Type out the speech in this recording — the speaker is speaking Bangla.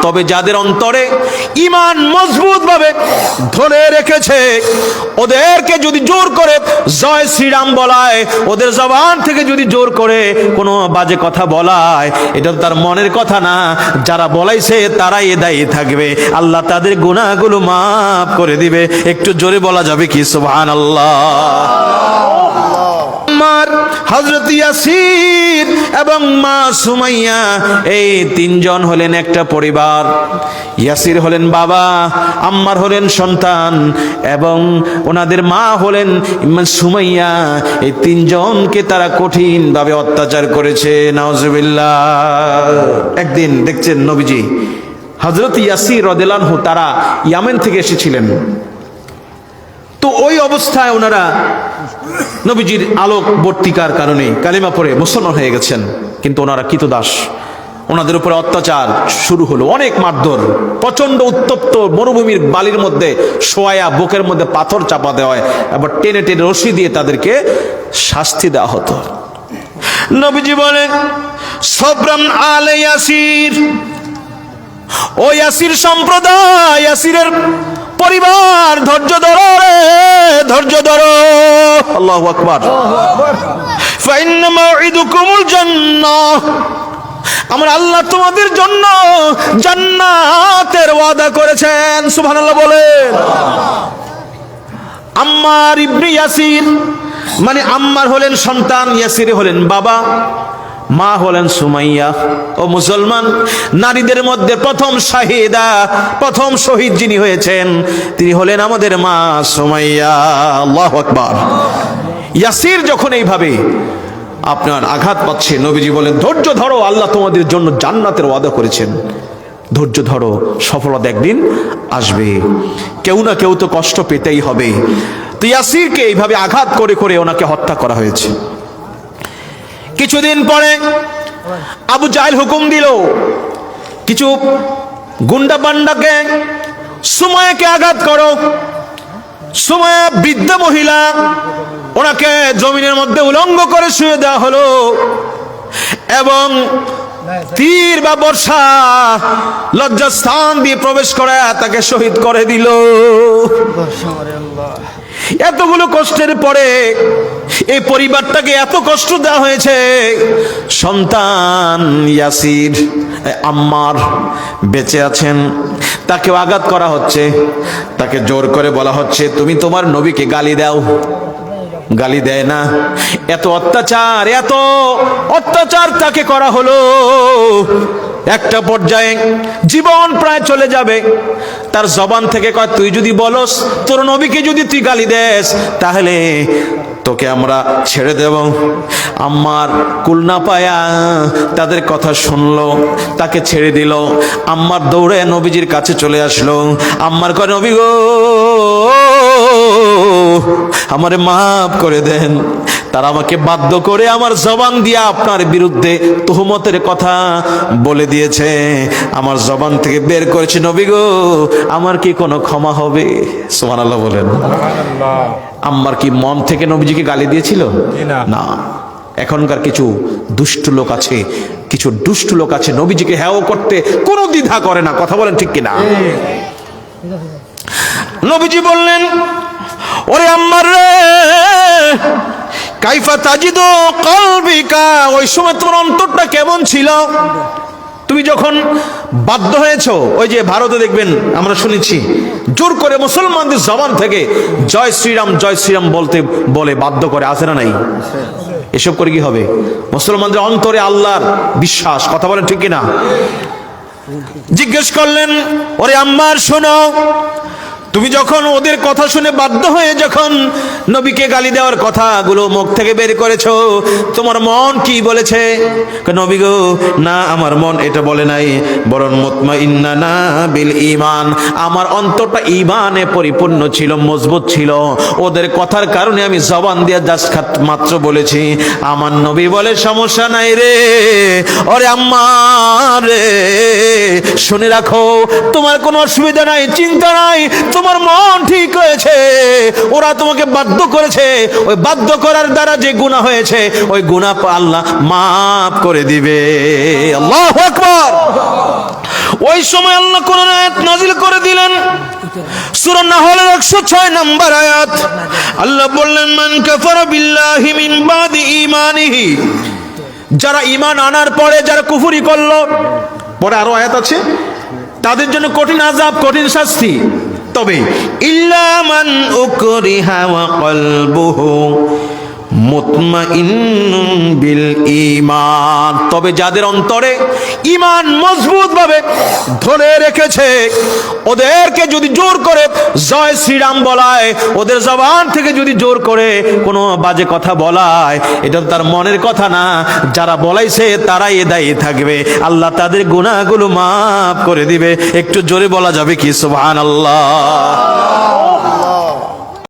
তবে যাদের অন্তরে ঈমান মজবুত ভাবে ধরে রেখেছে, ওদেরকে যদি জোর করে জয় শ্রীরাম বলায়, ওদের জবান থেকে যদি জোর করে কোনো বাজে কথা বলায়, এটা তার মনের কথা না, যারা বলাইছে তারাই দায়ী থাকবে। আল্লাহ তাদের গুনাহগুলো মাফ করে দিবে। একটু জোরে বলা যাবে কি সুবহানাল্লাহ। হযরত ইয়াসির এবং মা সুমাইয়া এই তিনজন হলেন একটা পরিবার। ইয়াসির হলেন বাবা, আম্মার হলেন সন্তান এবং ওনাদের মা হলেন সুমাইয়া। এই তিনজনকে তারা কঠিন ভাবে অত্যাচার করেছে, নাউজুবিল্লাহ। একদিন দেখছেন নবীজি হযরত ইয়াসির রাদিয়াল্লাহু আনহু তারা ইয়ামেন থেকে এসেছিলেন। তো ওই অবস্থায় ওনারা নবীজির আলোকবর্তিকার কারণে কালিমা পড়ে মুসলমান হয়ে গেছেন, কিন্তু ওনারা কৃতদাস। ওনাদের উপরে অত্যাচার শুরু হলো, অনেক মারধর, প্রচন্ড উত্তপ্ত মরুভূমির বালির মধ্যে শোয়া, বুকের মধ্যে পাথর চাপা দেওয়া হয়, আবার টেনে টেনে রশি দিয়ে তাদেরকে শাস্তি দেওয়া হতো। নবীজি বলেন, সবরান আলে ইয়াসির, ও ইয়াসির সম্প্রদায়, ইয়াসিরের পরিবার, ধৈর্য ধরো রে, ধৈর্য ধরো। আল্লাহু আকবার। ফাইন্না মাউইদুকুমুল জান্নাহ, আমার আল্লাহ তোমাদের জন্য জান্নাতের ওয়াদা করেছেন। সুবহানাল্লাহ বলেন। আম্মার ইবনে ইয়াসির, মানে আম্মার হলেন সন্তান, ইয়াসির হলেন বাবা, মা হলেন সুমাইয়া। ও মুসলমান, নারীদের মধ্যে প্রথম শাহিদা, প্রথম শহীদ যিনি হয়েছেন তিনি হলেন আমাদের মা সুমাইয়া। আল্লাহু আকবার। ইয়াসির যখন এইভাবে আপনার আঘাত পাচ্ছে, নবীজি বলেন, ধৈর্য ধরো, আল্লাহ তোমাদের জন্য জান্নাতের ওয়াদা করেছেন, ধৈর্য ধরো, সফলতা একদিন আসবে। কেউ না কেউ তো কষ্ট পেতেই হবে। তো ইয়াসিরকে এইভাবে আঘাত করে করে ওনাকে হত্যা করা হয়েছে। কিছুদিন পরে আবু জাহেল হুকুম দিল, কিছু গুন্ডা বান্ডাকে সুমাইয়াকে আঘাত করো। সুমাইয়া বৃদ্ধা মহিলা, ওনাকে জমিনের মধ্যে উলঙ্গ করে শুয়ে দেওয়া হলো এবং তীর বা বর্ষা লজ্জাস্থান দিয়ে প্রবেশ করে তাকে শহীদ করে দিল। এতগুলো কষ্টের পরে এই পরিবারটাকে এত কষ্ট দেওয়া হয়েছে, সন্তান ইয়াসির আম্মার বেঁচে আছেন, তাকেও আঘাত করা হচ্ছে, তাকে জোর করে বলা হচ্ছে তুমি তোমার নবীকে গালি দাও, গালি দেয় না। এত অত্যাচার, এত অত্যাচার তাকে করা হলো, একটা পর্যায়ে জীবন প্রায় চলে যাবে। তার জবান থেকে কয়, তুই যদি বলস তোর নবীকে যদি তুই গালি দেস তাহলে তোকে আমরা ছেড়ে দেব। আম্মার কুল না পায়া তাদের কথা শুনলো, তাকে ছেড়ে দিল। আম্মার দৌড়ে নবীজির কাছে চলে আসলো। আম্মার কয়, নবী গো, আমারে মাফ করে দেন, তারা আমাকে বাধ্য করে আমার জবান দিয়ে আপনার বিরুদ্ধে তুহমতের কথা বলে দিয়েছে, আমার জবান থেকে বের করেছে, নবী গো আমার কি কোনো ক্ষমা হবে? সুবহানাল্লাহ বলেন। আম্মার কি মন থেকে নবীজিকে গালি দিয়েছিল? না। এখনকার কিছু দুষ্ট লোক আছে, কিছু দুষ্ট লোক আছে নবীজিকে হ্যাও করতে কোনো দ্বিধা করে না। কথা বলেন ঠিক কিনা? নবীজি বললেন, ওরে আম্মার রে, কাইফা তাজিদু কলবিকা, ওই সময় তোমার অন্তরটা কেমন ছিল? তুমি যখন বাধ্য হয়েছো, ওই যে ভারতে দেখবেন আমরা শুনেছি জোর করে মুসলমানদের জবান থেকে জয় শ্রীরাম জয় শ্রীরাম বলতে বলে বাধ্য করে, আছে না নাই? এসব করে কি হবে? মুসলমানদের অন্তরে আল্লাহর বিশ্বাস। কথা বলেন ঠিক কিনা? জিজ্ঞেস করলেন, ওরে আম্মার শোনো, তুমি যখন ওদের কথা শুনে বাধ্য হয়ে যখন নবীকে গালি দেওয়ার কথাগুলো মুখ থেকে বের করেছো, তোমার মন কি বলেছে? নবী গো, না আমার মন এটা বলে নাই, বরং মুতমাইন্না না বিল ঈমান, আমার অন্তরটা ঈমানে পরিপূর্ণ ছিল, মজবুত ছিল। ওদের কথার কারণে আমি জবান দিয়ে জাস্ট মাত্র বলেছি। আমার নবী বলে, সমস্যা নাই রে, ওরে আম্মা রে, শুনে রাখো, তোমার কোনো অসুবিধা নাই, চিন্তা নাই, তোমার মন ঠিক হয়েছে, ওরা তোমাকে বাধ্য করেছে, ওই বাধ্য করার দ্বারা যে গুনাহ হয়েছে ওই গুনাহ আল্লাহ মাফ করে দিবে। আল্লাহু আকবার। ওই সময় আল্লাহ কোরআন আয়াত নাযিল করে দিলেন, সূরা নাহলের 106 নম্বর আয়াত। আল্লাহ বললেন, মান কাফারা বিল্লাহি মিন বাদি ঈমানিহি, যারা ঈমান আনার পরে যারা কুফরি করলো, পরে আরো আয়াত আছে, তাদের জন্য কঠিন আযাব, কঠিন শাস্তি। তবে ইল্লা মান উকরিহা ওয়া কলবুহু মুতমাইন্নুন বিল ঈমান, তবে যাদের অন্তরে ঈমান মজবুত ভাবে ধরে রেখেছে, ওদেরকে যদি জোর করে জয় শ্রীরাম বলায়, ওদের জবান থেকে যদি জোর করে কোনো বাজে কথা বলায়, এটা তার মনের কথা না, যারা বলাইছে তারাই দায়ী থাকবে, আল্লাহ তাদের গুনাহগুলো মাফ করে দিবে। একটু জোরে বলা যাবে কি সুবহানাল্লাহ?